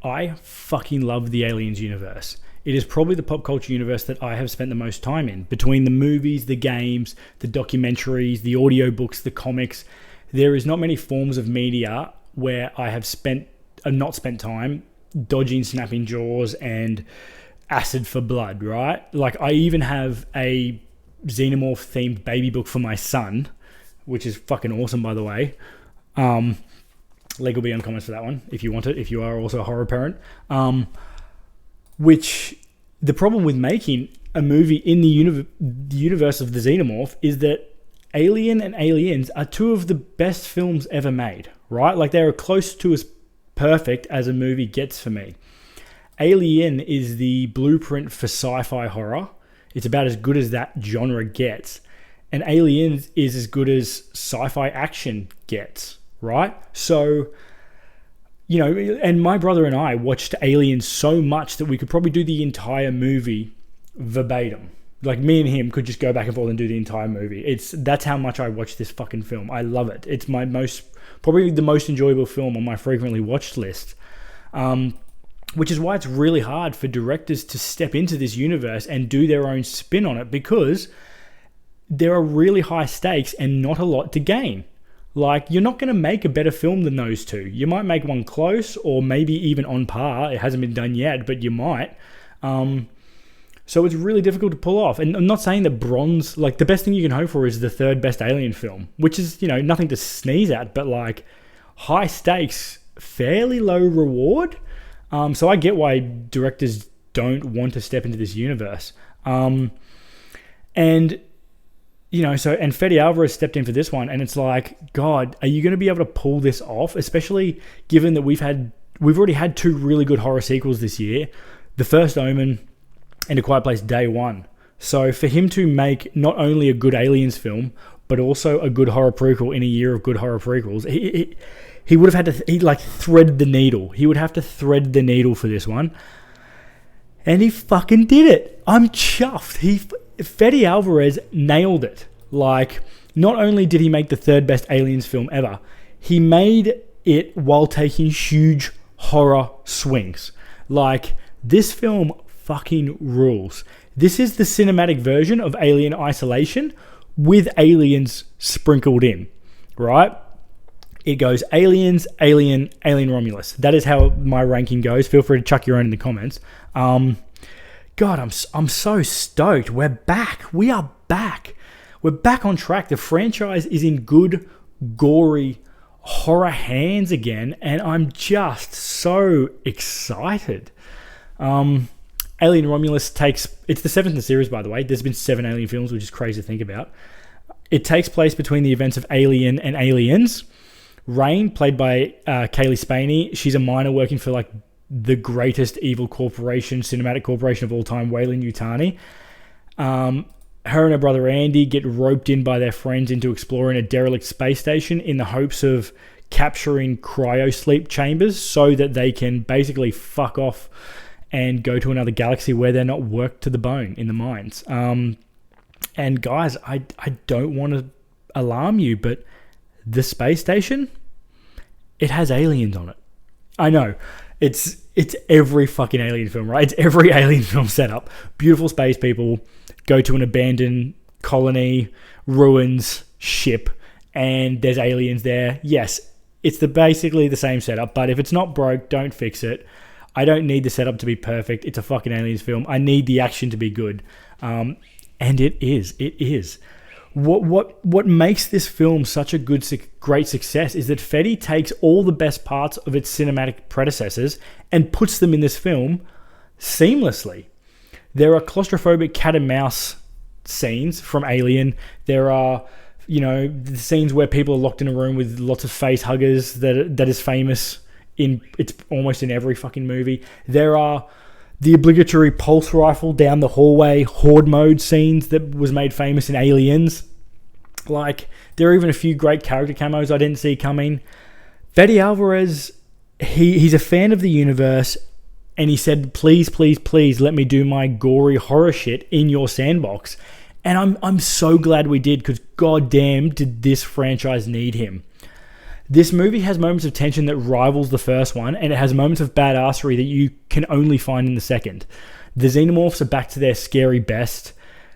I fucking love the Aliens universe. It is probably the pop culture universe that I have spent the most time in. Between the movies, the games, the documentaries, the audiobooks, the comics, there is not many forms of media where I have not spent time dodging snapping jaws and acid for blood, right? Like, I even have a Xenomorph themed baby book for my son, which is fucking awesome, by the way. Link will be on comments for that one if you want it, if you are also a horror parent. Which, the problem with making a movie in the universe of the Xenomorph is that Alien and Aliens are two of the best films ever made, right? Like, they're close to as perfect as a movie gets for me. Alien is the blueprint for sci-fi horror. It's about as good as that genre gets. And Aliens is as good as sci-fi action gets, right? So, you know, and my brother and I watched Aliens so much that we could probably do the entire movie verbatim. Like, me and him could just go back and forth and do the entire movie. That's how much I watch this fucking film. I love it. It's my probably the most enjoyable film on my frequently watched list. Which is why it's really hard for directors to step into this universe and do their own spin on it, because there are really high stakes and not a lot to gain. Like, you're not going to make a better film than those two. You might make one close, or maybe even on par. It hasn't been done yet, but you might. So it's really difficult to pull off. And I'm not saying that bronze, like, the best thing you can hope for is the third best Alien film, which is, you know, nothing to sneeze at, but like, high stakes, fairly low reward. So I get why directors don't want to step into this universe. And, you know, and Fede Alvarez stepped in for this one, and it's like, God, are you going to be able to pull this off? Especially given that we've already had two really good horror sequels this year, The First Omen and A Quiet Place Day One. So for him to make not only a good Aliens film, but also a good horror prequel in a year of good horror prequels, he would have had to thread the needle. He would have to thread the needle for this one. And he fucking did it. I'm chuffed. Fede Alvarez nailed it. Like, not only did he make the third best Aliens film ever, he made it while taking huge horror swings. Like, this film fucking rules. This is the cinematic version of Alien Isolation with aliens sprinkled in, right? It goes Aliens, Alien, Alien Romulus. That is how my ranking goes. Feel free to chuck your own in the comments. God, I'm so stoked. We're back. We are back. We're back on track. The franchise is in good, gory horror hands again, and I'm just so excited. Alien Romulus it's the seventh in the series, by the way. There's been 7 Alien films, which is crazy to think about. It takes place between the events of Alien and Aliens. Rain, played by Cailee Spaeny, she's a miner working for like the greatest evil corporation, cinematic corporation of all time, Weyland-Yutani. Her and her brother Andy get roped in by their friends into exploring a derelict space station in the hopes of capturing cryosleep chambers so that they can basically fuck off and go to another galaxy where they're not worked to the bone in the mines. And guys, I don't want to alarm you, but the space station, it has aliens on it. I know. It's every fucking Alien film, right? It's every Alien film setup. Beautiful space people go to an abandoned colony, ruins, ship, and there's aliens there. Yes, it's basically the same setup, but if it's not broke, don't fix it. I don't need the setup to be perfect. It's a fucking Aliens film. I need the action to be good. And it is. It is. What makes this film such a great success is that Fede takes all the best parts of its cinematic predecessors and puts them in this film seamlessly. There are claustrophobic cat and mouse scenes from Alien. There are, the scenes where people are locked in a room with lots of face huggers that is famous it's almost in every fucking movie. There are the obligatory pulse rifle down the hallway horde mode scenes that was made famous in Aliens. Like, there are even a few great character camos I didn't see coming. Fede Alvarez, he's a fan of the universe, and he said, please, please, please let me do my gory horror shit in your sandbox. And I'm so glad we did, because goddamn did this franchise need him. This movie has moments of tension that rivals the first one, and it has moments of badassery that you can only find in the second. The xenomorphs are back to their scary best.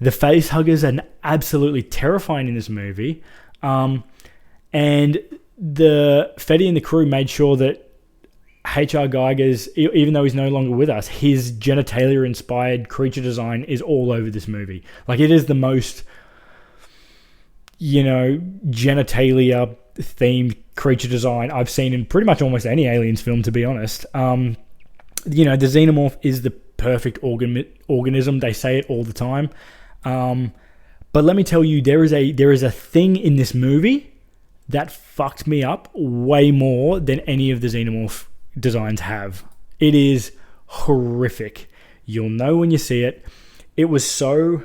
The face huggers are absolutely terrifying in this movie. And the Fede and the crew made sure that H.R. Geiger's, even though he's no longer with us, his genitalia-inspired creature design is all over this movie. Like, it is the most, genitalia-themed creature design I've seen in pretty much almost any Aliens film, to be honest. The xenomorph is the perfect organism. They say it all the time. But let me tell you, there is a thing in this movie that fucked me up way more than any of the xenomorph designs have. It is horrific. You'll know when you see it. It was so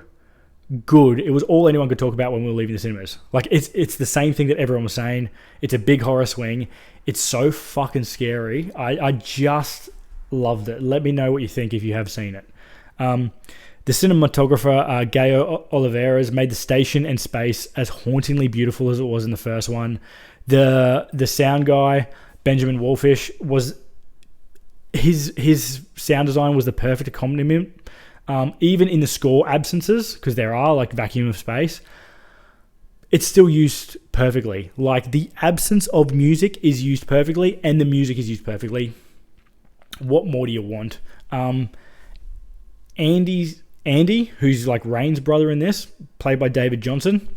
good. It was all anyone could talk about when we were leaving the cinemas. Like, it's the same thing that everyone was saying. It's a big horror swing. It's so fucking scary. I just loved it. Let me know what you think if you have seen it. The cinematographer, Gayo Alvarez, made the station and space as hauntingly beautiful as it was in the first one. The sound guy, Benjamin Wolfish, was his sound design was the perfect accompaniment. Even in the score absences, because there are, like Vacuum of Space, it's still used perfectly. Like, the absence of music is used perfectly, and the music is used perfectly. What more do you want? Andy, who's like Rain's brother in this, played by David Jonsson,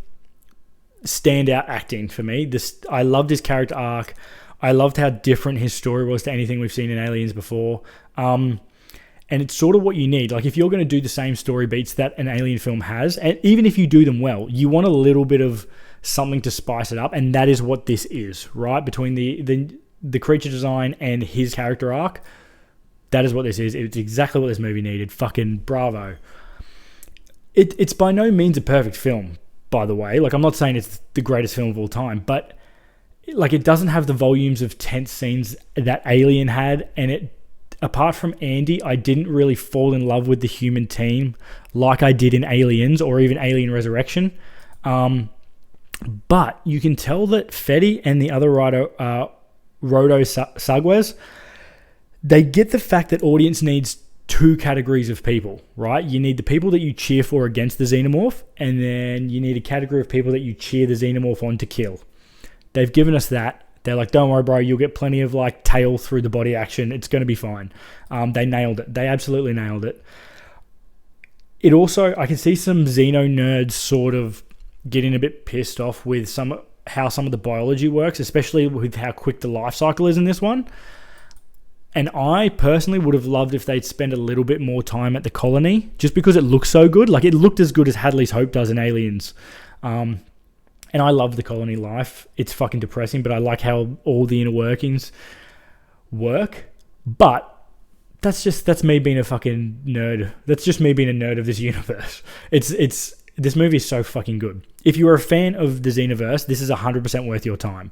standout acting for me. I loved his character arc. I loved how different his story was to anything we've seen in Aliens before. And it's sort of what you need. Like, if you're going to do the same story beats that an Alien film has, and even if you do them well, you want a little bit of something to spice it up, and that is what this is, right? Between the creature design and his character arc, that is what this is. It's exactly what this movie needed. Fucking bravo. It's by no means a perfect film, by the way. Like, I'm not saying it's the greatest film of all time, but like, it doesn't have the volumes of tense scenes that Alien had, and apart from Andy, I didn't really fall in love with the human team like I did in Aliens or even Alien Resurrection. But you can tell that Fede and the other writer, Rodo Sagwes, they get the fact that audience needs two categories of people, right? You need the people that you cheer for against the xenomorph, and then you need a category of people that you cheer the xenomorph on to kill. They've given us that. They're like, don't worry, bro, you'll get plenty of like tail through the body action. It's going to be fine. They nailed it. They absolutely nailed it. It also, I can see some Xeno nerds sort of getting a bit pissed off with how some of the biology works, especially with how quick the life cycle is in this one. And I personally would have loved if they'd spend a little bit more time at the colony, just because it looks so good. Like, it looked as good as Hadley's Hope does in Aliens. And I love the colony life. It's fucking depressing, but I like how all the inner workings work. But that's me being a fucking nerd. That's just me being a nerd of this universe. This movie is so fucking good. If you're a fan of the Xenoverse, this is 100% worth your time.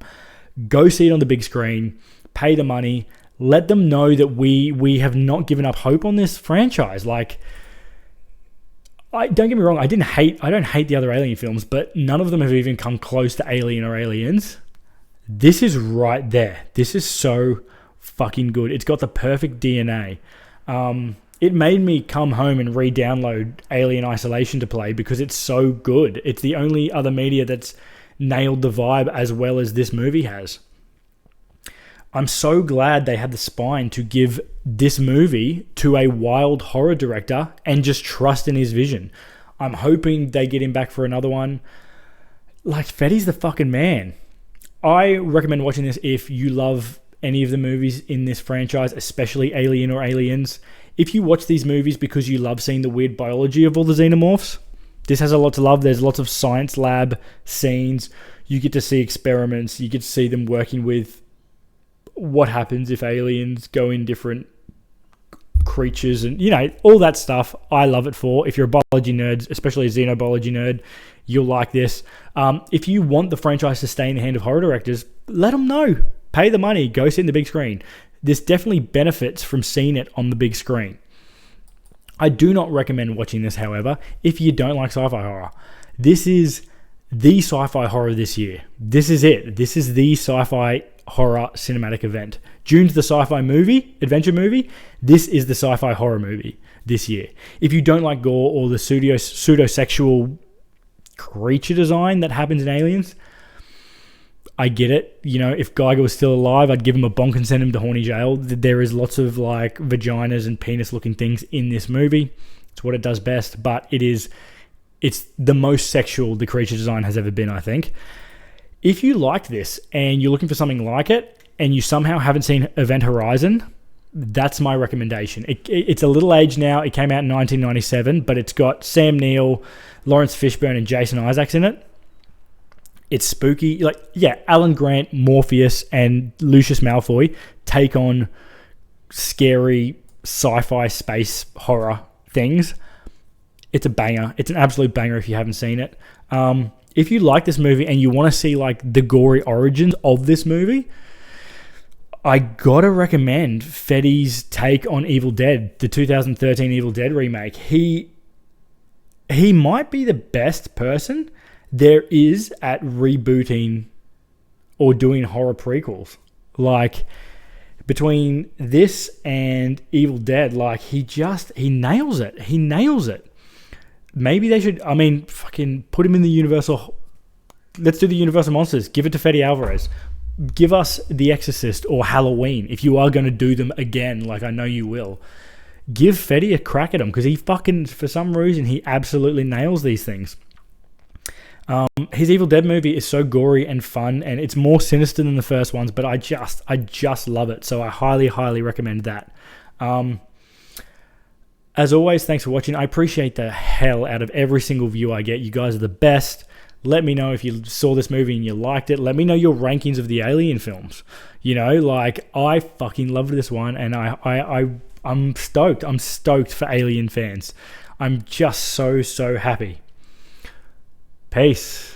Go see it on the big screen. Pay the money. Let them know that we have not given up hope on this franchise. Like, don't get me wrong, I don't hate the other Alien films, but none of them have even come close to Alien or Aliens. This is right there. This is so fucking good. It's got the perfect DNA. It made me come home and re-download Alien Isolation to play because it's so good. It's the only other media that's nailed the vibe as well as this movie has. I'm so glad they had the spine to give this movie to a wild horror director and just trust in his vision. I'm hoping they get him back for another one. Like, Fede's the fucking man. I recommend watching this if you love any of the movies in this franchise, especially Alien or Aliens. If you watch these movies because you love seeing the weird biology of all the xenomorphs, this has a lot to love. There's lots of science lab scenes. You get to see experiments. You get to see them working with what happens if aliens go in different creatures and, all that stuff. I love it for. If you're a biology nerd, especially a xenobiology nerd, you'll like this. If you want the franchise to stay in the hand of horror directors, let them know. Pay the money. Go sit in the big screen. This definitely benefits from seeing it on the big screen. I do not recommend watching this, however, if you don't like sci-fi horror. This is the sci-fi horror this year. This is it. This is the sci-fi horror cinematic event. June's the sci-fi movie, adventure movie. This is the sci-fi horror movie this year. If you don't like gore or the pseudo-sexual creature design that happens in Aliens, I get it. You know, if Geiger was still alive, I'd give him a bonk and send him to horny jail. There is lots of like vaginas and penis-looking things in this movie. It's what it does best, but it's the most sexual the creature design has ever been, I think. If you like this and you're looking for something like it and you somehow haven't seen Event Horizon, that's my recommendation. It's a little aged now. It came out in 1997, but it's got Sam Neill, Lawrence Fishburne, and Jason Isaacs in it. It's spooky. Like, yeah, Alan Grant, Morpheus, and Lucius Malfoy take on scary sci-fi space horror things. It's a banger. It's an absolute banger if you haven't seen it. If you like this movie and you want to see like the gory origins of this movie, I gotta recommend Fede's take on Evil Dead, the 2013 Evil Dead remake. He might be the best person there is at rebooting or doing horror prequels. Like, between this and Evil Dead, like, he nails it. He nails it. Maybe they should, fucking put him in the Universal. Let's do the Universal Monsters. Give it to Fede Alvarez. Give us The Exorcist or Halloween if you are going to do them again, like I know you will. Give Fede a crack at them, because he fucking, for some reason, he absolutely nails these things. His Evil Dead movie is so gory and fun, and it's more sinister than the first ones, but I just love it. So I highly, highly recommend that. As always, thanks for watching. I appreciate the hell out of every single view I get. You guys are the best. Let me know if you saw this movie and you liked it. Let me know your rankings of the Alien films. You know, like, I fucking loved this one, and I'm stoked. I'm stoked for Alien fans. I'm just so happy. Peace.